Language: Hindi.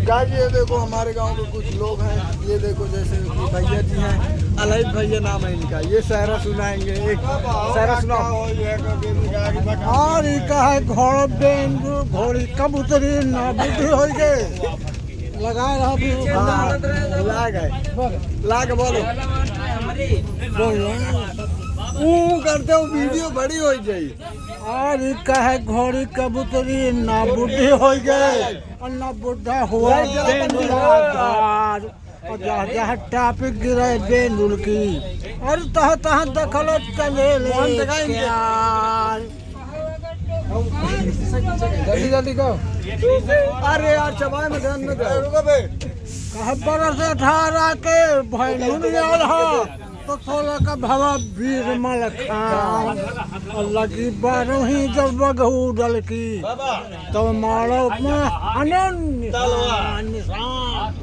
गाजी ये देखो हमारे गांव के कुछ लोग हैं, ये देखो जैसे कि भैया जी हैं, अलैद भैया नाम है इनका, ये शायरा सुनाएंगे। एक शायरा सुनाओ। और इनका है घोड़ा बेंगू घोड़ी कबूतरी ना बुद्धि हो गए लगाए रहा भी लाग बोलो करते हो वीडियो बड़ी हो जाए। और इनका है घोड़ी कबूतरी ना बुद्धि हो गए और ना बुढ़ा हुआ और जहाँ टॉपिक गिरे बेंदुल की और तह तह दखल चले जल्दी जल्दी कहो। अरे यार चबाए में ध्यान में कहा बरस 18 के भैलुन तो 16 का भवा वीर मल खान और लगी 12 जब बगहू डल की तो मारो में अनन्य निशान